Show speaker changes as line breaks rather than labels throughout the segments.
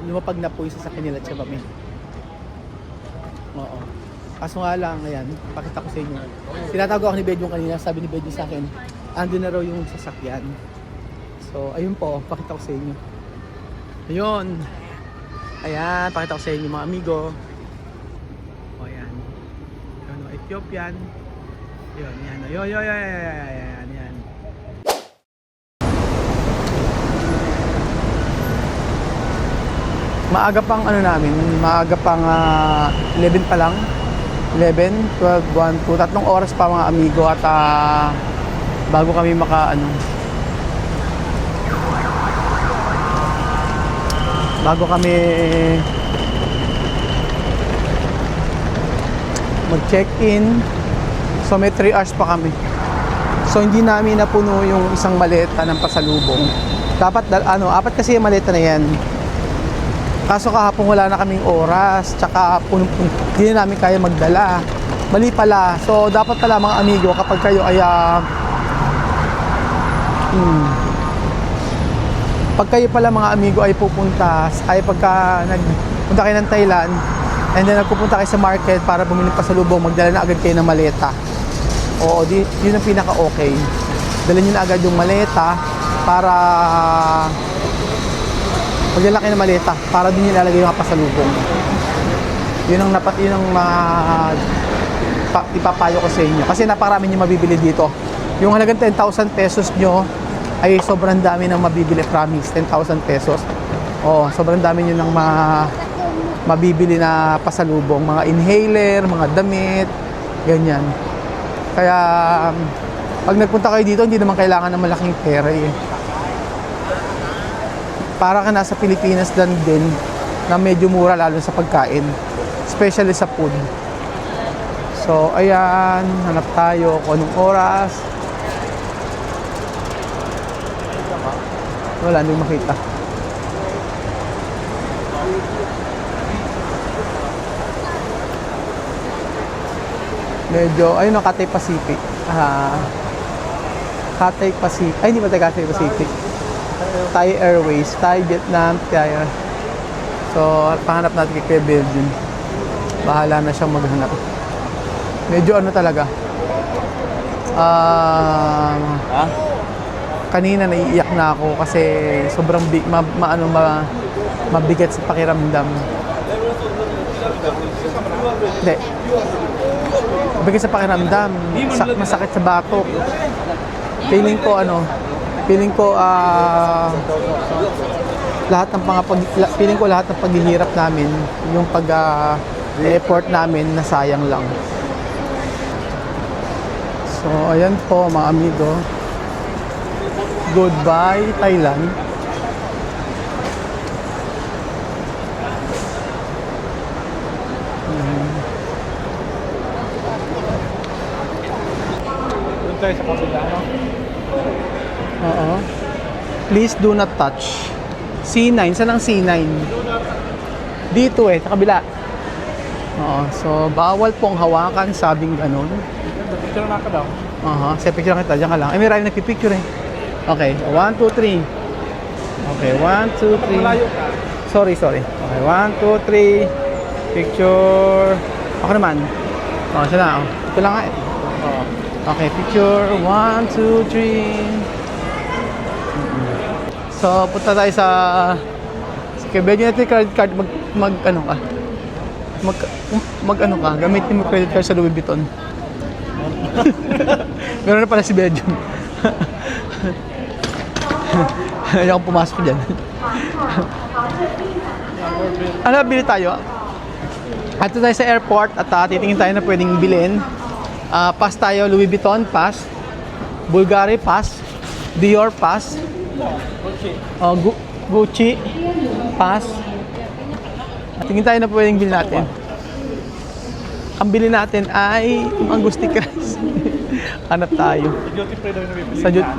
lumapag na po yung sasakyan nila at kami. Oo. Kaso nga lang, ayan, pakita ko sa inyo. Tinatago ako ni Bedjong kanina, sabi ni Bedjong sa akin, andun na raw yung sasakyan. So, ayun po, pakita ko sa inyo. Ayun. Ayan, pakita ko sa inyo mga amigo. O, ayan. Ayan, Ethiopian. Ayun, yan. Ayan, yan. Maaga pang ano namin, maaga pang 11 pa lang. 11, 12, 1, 2, tatlong oras pa mga amigo at bago kami bago kami mag-check-in. So may 3 hours pa kami. So hindi namin napuno yung isang maleta ng pasalubong. Dapat apat kasi yung maleta na yan. Kaso kahapon wala na kaming oras, tsaka punong-puno, hindi na namin kaya magdala. Mali pala. So dapat pala mga amigo, kapag kayo ay pag kayo pala mga amigo ay pupunta, ay pagka nagpunta kayo ng Thailand and then nagpupunta kayo sa market para bumili pa sa lubong, magdala na agad kayo ng maleta. Oo, yun ang pinaka okay. Dala nyo na agad yung maleta para magdala kayo ng maleta para din nilalagay yung pasalubong. Yun ang ipapayo ko sa inyo. Kasi naparami nyo mabibili dito. Yung halagang 10,000 pesos nyo ay sobrang dami ng mabibili, promise. 10,000 pesos. Oh, sobrang dami nyo ng mabibili na pasalubong. Mga inhaler, mga damit, ganyan. Kaya pag nagpunta kayo dito, hindi naman kailangan ng malaking pera eh. Para ka nasa Pilipinas din na medyo mura lalo sa pagkain, especially sa food. So ayan, hanap tayo kung anong oras. Wala, hindi makita. Medyo, ayun o, Cathay Pacific. Cathay Pacific. Ay, hindi ba tayo Cathay Pacific? Thai Airways, Thai Vietnam, Thai. So, pahanap natin kay Kuya Belgium. Bahala na siyang maghanap. Medyo ano talaga. Kanina naiiyak na ako kasi sobrang mabigat sa pakiramdam. Hindi. Mabigat sa pakiramdam. Masakit sa batok. Feeling ko lahat ng paghihirap namin, yung effort namin nasayang lang. So ayan po mga amigo, goodbye Thailand. Doon tayo sa kabila, no? Oo. Please do not touch. C9. Saan ang C9? Dito sa kabila. Oo. So, bawal pong hawakan, sabing ganun. Picture na ka daw. Sa picture na kita. Diyan ka lang. Ay, may rin nagpipicture eh. Okay. 1, 2, 3. Okay. 1, 2, 3. Sorry. Okay. 1, 2, 3. Picture. Ako naman. Siya na. Ito lang nga eh. Okay. Picture. 1, 2, 3. So, punta tayo sa Kebedyo natin credit card, gamitin mo credit card sa Louis Vuitton. Meron na pala si Bedyo. Ayaw akong pumasok dyan. Ano, bili tayo? Ato tayo sa airport at titingin tayo na pwedeng bilhin. Pass tayo, Louis Vuitton pass, Bulgari pass, Dior pass, Gucci pass. Tingin tayo na pwedeng bilhin natin. Ang bilhin natin ay Angusti Crest. Hanap tayo.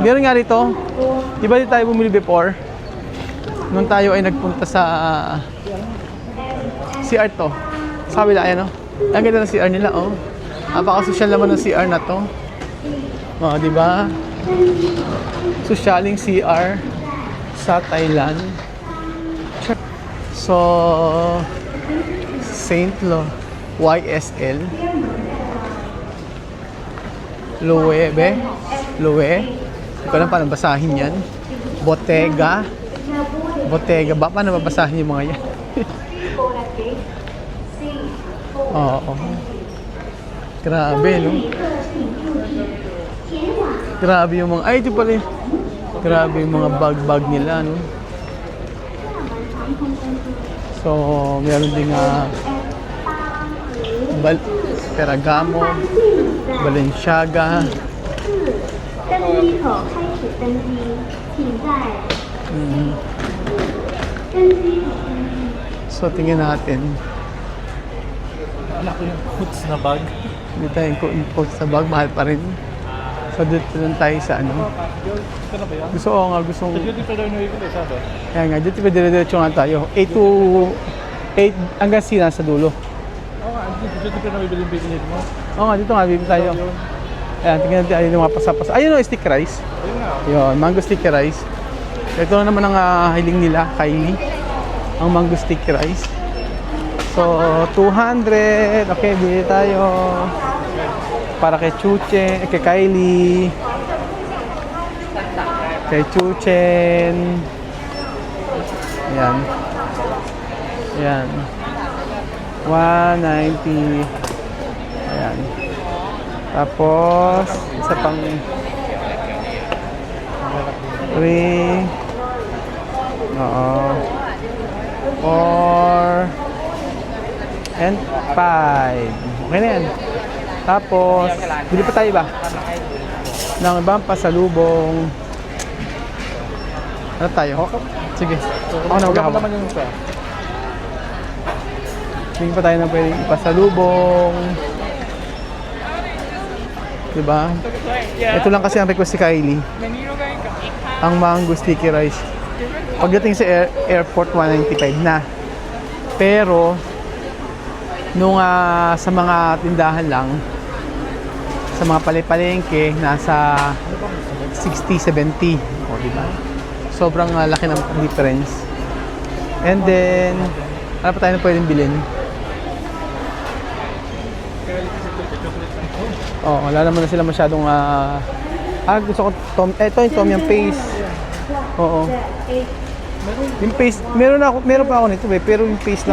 Meron nga rito. Di ba di tayo bumili before? Nung tayo ay nagpunta sa CR to. Sa kabila, ayan o. Ang ganda ng CR nila, oh. Napaka-social naman ng CR na to. Di ba? Socialing CR sa Thailand. So, Saint Lo, YSL. Loewe, Loewe. Hindi ko alam paano basahin yan. Bottega. Bottega ba? Paano babasahin yung mga yan? Oo. Grabe, no? Grabe yung mga... Ay, ito pala. Grabe yung mga bag-bag nila, no? So, meron din Ferragamo, Balenciaga. So, tingnan natin.
Anak ko yung Coats na bag.
Hindi tayong Coats na bag, mahal pa rin. So, dito lang tayo sa ano.
Ito na ba yan?
Gusto ko nga, gustong...
Duty pa daw yung sabi.
Kaya nga, dito pa dire-diretso nga tayo. 8 to 8 hanggang C na sa dulo.
Oo nga, duty pa na bibili yung binili mo.
Oo nga, dito nga, bibili tayo. Ayan, tingnan natin ayun yung mga pasapasa. Ayun o, sticky rice.
Ayun nga.
Yun, mango sticky rice. Ito na naman ang hiling nila, Kylie. Ang mango sticky rice. So, 200. Okay, bili tayo. Para kay Chuchen, kay Kylie. Kay Chuchen. Ayan. Ayan. 190. Ayan. Tapos, isa pang ring. Oo. 4 and 5. Okay na yan. Tapos, bili pa tayo ba? Ng ibang pasalubong. Ano tayo? Sige. Ako na
Wala
maghahawak.
naman yung isa.
Bili pa tayo ng pwedeng ipasalubong. Diba? Ito lang kasi ang request si Kylie. Ang mango sticky rice. Pagdating sa airport, 195 na. Pero, nung sa mga tindahan lang, sa mga palengke, nasa 60-70. O, diba? Sobrang laki ng difference. And then, ano pa tayo na pwedeng bilhin? Oh, wala naman na sila masyadong gusto ko ito yung tom yum paste. Oo. Yung paste, meron pa ako nito pero yung paste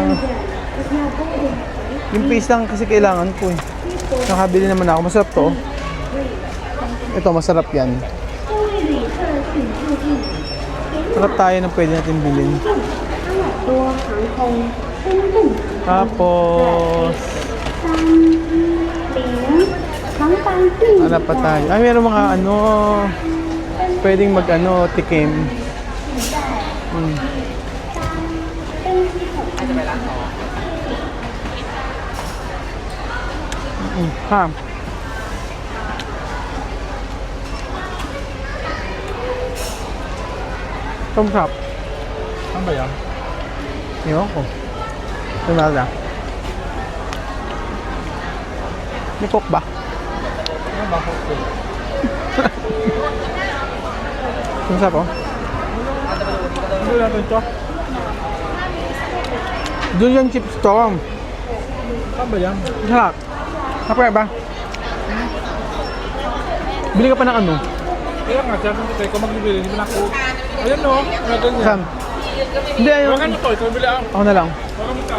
lang kasi kailangan ko eh. Nakabili naman ako, masarap to. Ito masarap yan. Sarap tayo na pwede natin bilhin. Tapos ano pa tayo? Ay, meron mga pwedeng tikim. Ha. Thumbs up.
Saan ba yan?
Ewan ko. Tumala. May coke ba?
Ano ba?
Thumbs up oh.
Ano natin ito?
Doon yung chip store.
Saan ba yan?
Sarap. Kapag ba? Bili ka pa ng ano?
Kaya nga, sabi ko tayo, kung magbibili, hindi mo na ako. Ayan no, mga ganyan.
Saan? Hindi, ayun.
Huwag ano to, ito bili ako.
Ako na lang.
Huwag mo ka.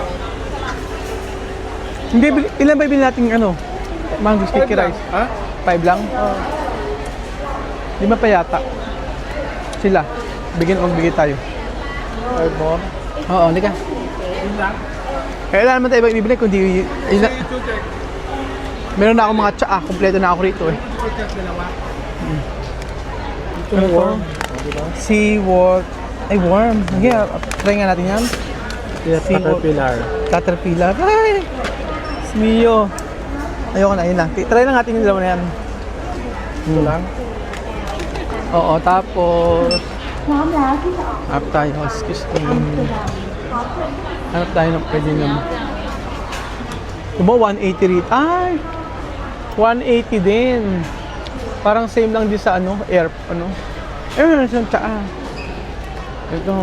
Hindi, ilan ba ibili natin mango sticky rice?
Ha?
5 lang?
Oo.
5 pa yata. Sila. Magbigay tayo.
5 more.
Oo, hindi ka.
Yun lang.
Kailan naman tayo ibibili kundi
Kasi ito, check.
meron na ako mga tsaa, kompleto na ako rito eh.
Ito, check, dalawa.
Ano to? Sea worm. Ay, worm. Sige, try nga natin yan.
Caterpillar.
Caterpillar. Ay! Smio. Ayoko na, yun lang. Try lang natin yung dalawa na yan.
Ito lang.
Oo, tapos... Hanap tayo. Excuse me. Hanap tayo na pwede naman. Ito ba, 180 rito? Ay! 180 din. Parang same lang din sa meron siyang tsaa. Ito.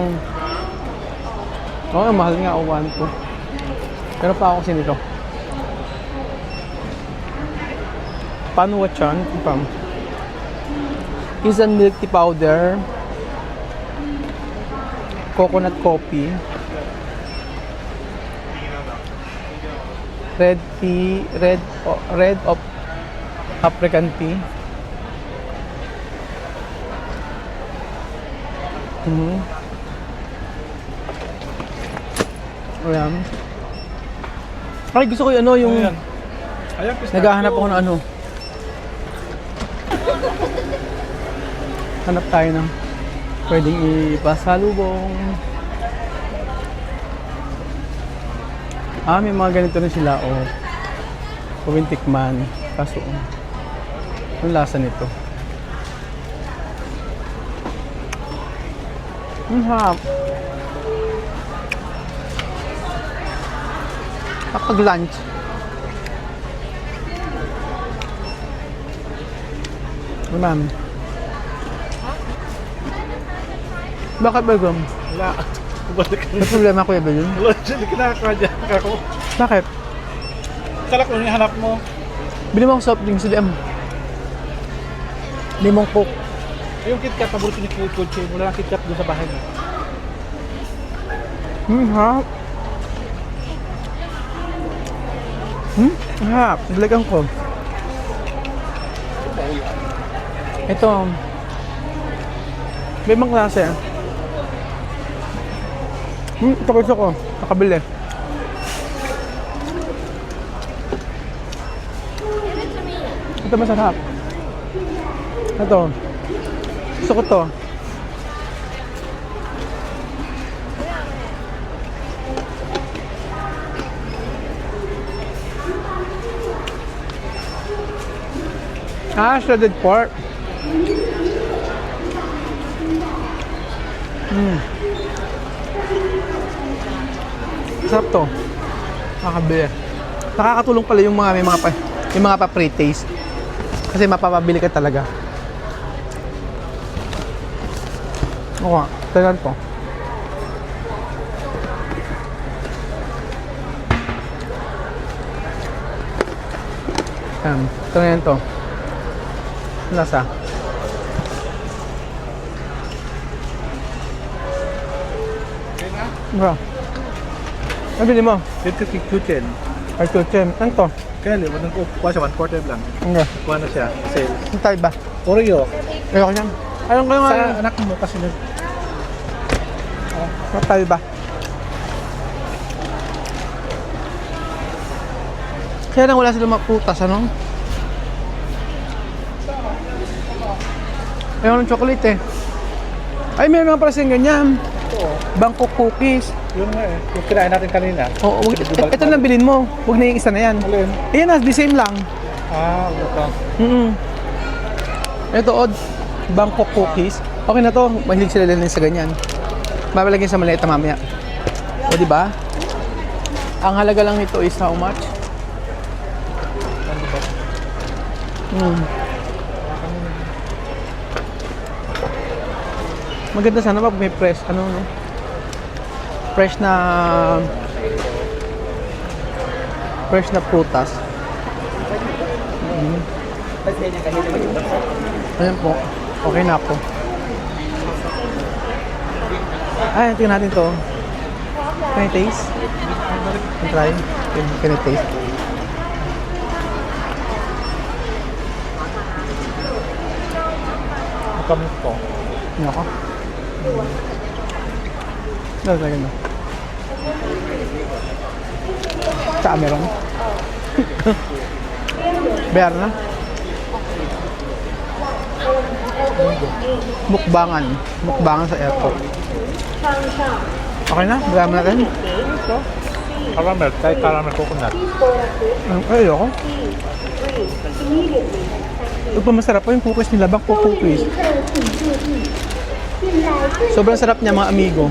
Oo, mahal nga. 1 to. Pero pa ako kasi nito. Panuwachan. Instant milk tea powder. Coconut coffee. Red tea. Red of African tea. Ayan. Ay, gusto ko yung ano, yung
Ayan. Ayan, pistachio.
naghahanap ako ng ano. Hanap tayo ng pwedeng ipasalubong. May mga ganito rin sila, oh. Pwedeng tikman. Kaso, yung lasa nito. Harap. Kapag lunch. Ma'am. Bakit ba gum?
Wala. Balik ka
May problema kuya ba yun?
Wala dyan. Kinakain dyan ako.
Bakit?
Kalak ko yung hanap mo.
Bili mo ang soft drinks, DM. Limong coke.
Yung KitKat, paborito ni Coach. Wala lang KitKat doon sa bahay mo.
Harap. Harap. Naglagang ko. Ito. May ibang klase. Ito gusto ko. Nakabili. Ito masarap. Ito. Gusto ko to. Shredded pork. Sarap to. Nakakabili. Nakakatulong pala yung mga may mga pa-pre-taste. Kasi mapapabili ka talaga. Oo, tagal po. Ito na yan to. Lasa. Bro. Ano bili mo?
Ito si Kuchen.
Ay, Chuchen. Ano to?
Kaya liwan ng kuha siya, 1/4 lang.
Ano?
Kuha na siya, sale.
Ang tayo ba?
Oreo.
Ayoko yan. Ayun ko yung
Sa anak mo kasi
Ang tayo ba? Kaya nang wala silang maputas, ano? Ayoko ng chocolate eh. Ay, meron nga pala silang ganyan. Bangkok cookies.
yun nga eh. Yung kinain natin kanina.
Oo, ito lang bilhin mo. Huwag na yung isa na yan.
Alin?
Ayan na, the same lang.
Wala.
Ito, Bangkok cookies. Okay na to. Mahilig sila din sa ganyan. Babalagan sa maliit na mamaya. O, diba? Ang halaga lang nito is how much? Maganda sana pag may fresh, no? Fresh na prutas. Ayan po. Okay na po. Ay, tingnan natin to. Can I taste? Can try? Can I taste?
Kamit ko.
Ano ako? Lalagyan na. Saan meron? Bayar na? Mukbangan. Mukbangan sa airport. Okay na? Bayar mo natin?
Caramel. Kahit caramel coconut.
Ay, ayoko. Ito pa masarap pa yung cookies nila. Bangkok cookies. Sobrang sarap niya mga amigo.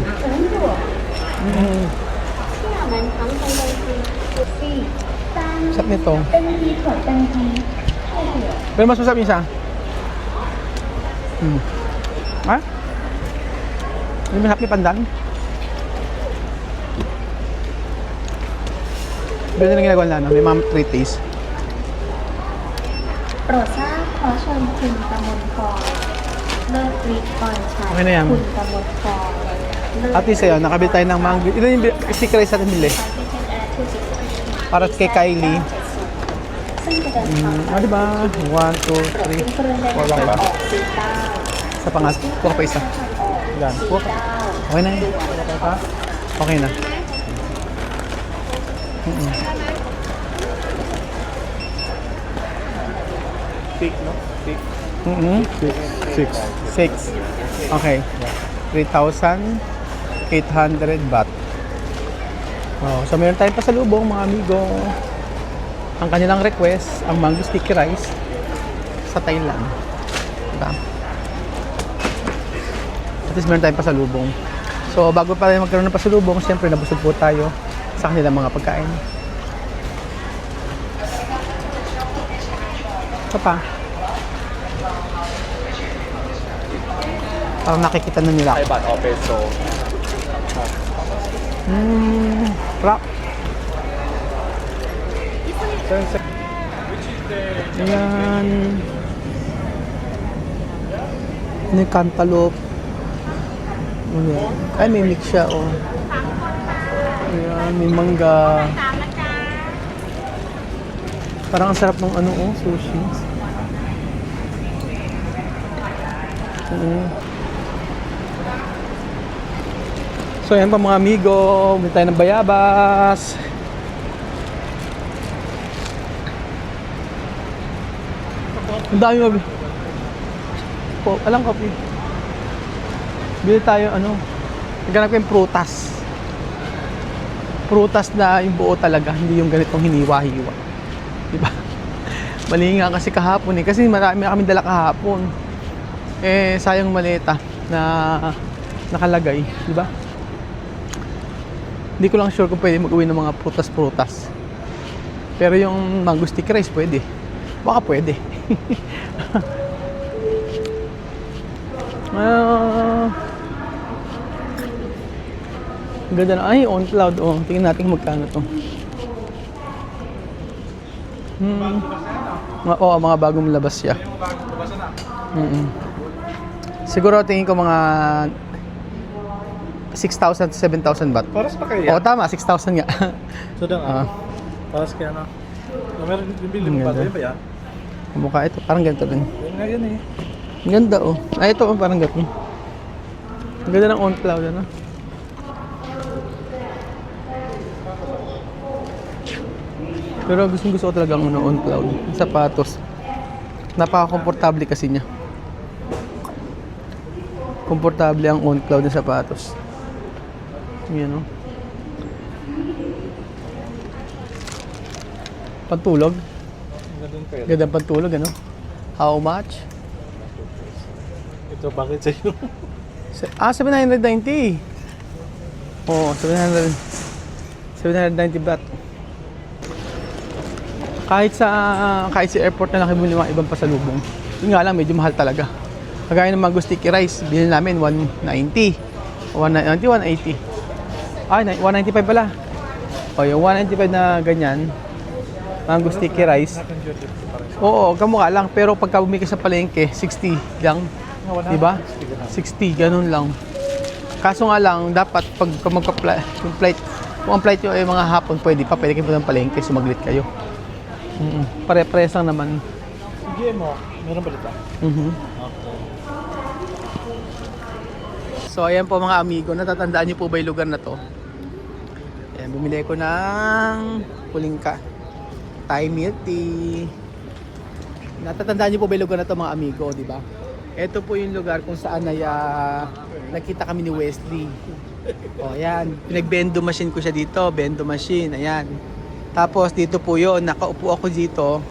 Sarap nito. Pero mas masarap yung isa. Ha? Hindi masarap yung pandan. Ganyan ang ginagawa na, no? May mga treat days.
โปรดทราบขอเชิญคุณกมลพรเลิศฤทธิ์กรชัย
Okay na yan.
คุณกมลพรเลิศ
At least ayun, nakabili tayo ng mango. Ito yung sticker rice natin bili. Para kay Kylie.
ซึ่งจะเดินทาง
Diba? 1, 2, 3.
เป็นเครื่องเล่น
Wala
ทาง
pa.
ออกซีเก้า
Sa pangas. Kuha pa isa.
ทางออก
Yan.
ซี
Kuha pa.
เก้า
Okay na yun. Okay na.
Thick, no? Thick.
Mm-mm.
6.
6. Okay. 3,800 baht. Oh, so meron tayong pasalubong mga amigo. Ang kanilang request, ang mango sticky rice sa Thailand. Diba? At least meron tayong pasalubong. So bago pa tayo magkaroon ng pasalubong, siyempre nabusog po tayo sa kanilang mga pagkain. Ito pa. Parang nakikita na nila.
5 baht o peso.
Wrap. Ayan. May cantaloupe. Ayan. Ay, may mix siya, oh. Ayan, may mangga. Parang ang sarap ng ano, oh, sushi. So, ayan pa mga amigo. Bili tayo ng bayabas. Ang dami mabili. Po, alam ko, bili tayo, ano, naghanap ko yung prutas. Prutas na yung buo talaga, hindi yung ganitong hiniwa-hiwa. Diba? Mali nga kasi kahapon eh, kasi marami kami dala kahapon. Eh, sayang maleta na nakalagay, diba? Hindi ko lang sure kung pwede mag-uwi ng mga prutas-prutas. Pero yung mango sticky rice, pwede. Baka pwede. Ang ganda na. Ay, on cloud. Oh. Tingnan natin kung magkano to. Oo, mga bagong labas siya. Siguro tingin ko mga 6,000 to 7,000 baht.
Paras pa kayo
Oo,
yan?
tama. 6,000 nga.
So,
Ah.
paras kaya na. Meron yung bili mo ba? Yun ba yan?
Mukha ito. Parang ganito din.
Yun nga yun eh.
Ang ganda, oh. Ay, ito, oh, parang ganito. Ang ganda ng on cloud, ano? Pero gusto ko talaga ang on cloud. Yung sapatos. Napaka-komportable kasi niya. Komportable ang on cloud ng sapatos. Yan, oh. Pantulog.
Ganun kayo.
Ganda pantulog, ano? How much?
Ito, bakit sa'yo?
790. Oh, 790 baht. Kahit sa airport na nakibili mga ibang pasalubong. Yun nga lang, medyo mahal talaga. Kagaya ng mango sticky rice, bilhin namin 190. 190, 180. Ay, 195 pala. O, yung 195 na ganyan, mango sticky rice. Oo, kamukha lang. Pero pagka bumili ka sa palengke, 60 lang. Diba? 60, ganun lang. Kaso nga lang, dapat pag yung flight, kung ang flight nyo ay mga hapon, pwede kayo po ng palengke, sumaglit kayo. Pare-pares lang naman.
Sige mo, meron ba dito?
So ayan po mga amigo, natatandaan niyo po ba yung lugar na to? Ayan, bumili ko ng pulingka, Thai milk tea. Natatandaan niyo po ba yung lugar na to mga amigo, di ba? Ito po yung lugar kung saan ay nakita kami ni Wesley. O ayan, pinag-bendo machine ko siya dito, bendo machine, ayan. Tapos dito po yun, nakaupo ako dito.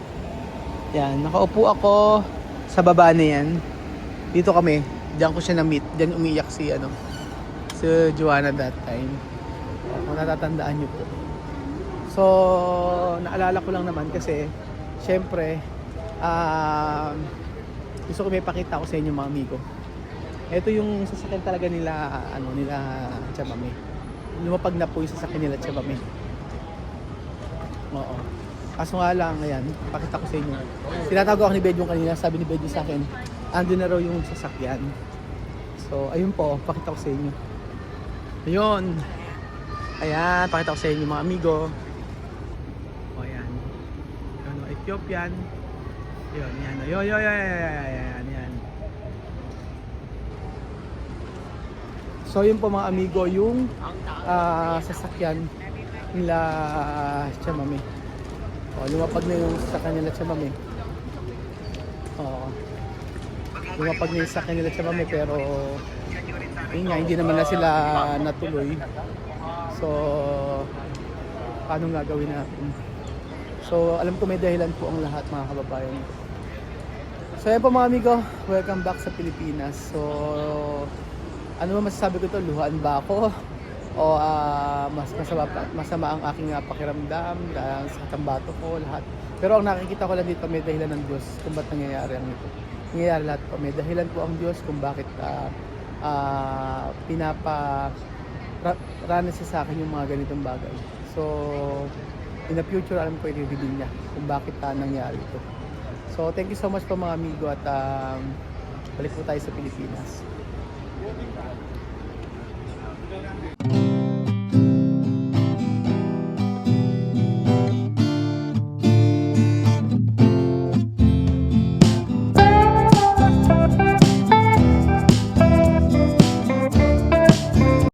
Yan, nakaupo ako sa baba na yan. Dito kami, diyan ko siya na-meet. Diyan umiyak si Joanna that time. Kung natatandaan niyo po. So, naalala ko lang naman kasi, syempre, gusto ko may pakita ko sa inyo mga amigo. Ito yung sasakyan talaga nila, nila Chamame. Lumapag na po yung sasakyan nila Chamame. Oo. Kaso nga lang, ayan, pakita ko sa inyo. Tinatago ako ni Bedyo kanina, sabi ni Bedyo sa akin, ando na raw yung sasakyan. So, ayun po, pakita ko sa inyo. Ayun. Ayan, pakita ko sa inyo mga amigo. O, ayan. Ano, Ethiopian. Ayun, yan. Ayan. So, yun po mga amigo, yung sasakyan nila Chamame. O, lumapag na yung sasakyan nila Chamame. Oo. Lumapag na yung sasakyan nila Chamame, pero yun nga, hindi naman na sila natuloy. So, paano nga gawin natin? So, alam ko may dahilan po ang lahat mga kababayan. So, yan po mga amigo, welcome back sa Pilipinas. So, ano ba masasabi ko to? Luhaan ba ako? O mas masama ang aking pakiramdam dahil sa tambato ko, lahat. Pero ang nakikita ko lang dito, may dahilan ng Diyos kung ba't nangyayari ang ito. Nangyayari lahat po. May dahilan po ang Diyos kung bakit ranas siya sa akin yung mga ganitong bagay. So, in the future, alam ko i-reveal niya kung bakit nangyari ito. So, thank you so much po mga amigo at balik po tayo sa Pilipinas.